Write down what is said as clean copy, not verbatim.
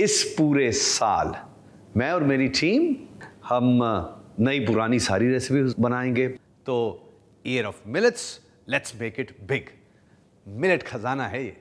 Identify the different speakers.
Speaker 1: इस पूरे साल मैं और मेरी टीम हम नई पुरानी सारी रेसिपी बनाएंगे। तो year of millets, let's make it big. Millet खजाना है ये।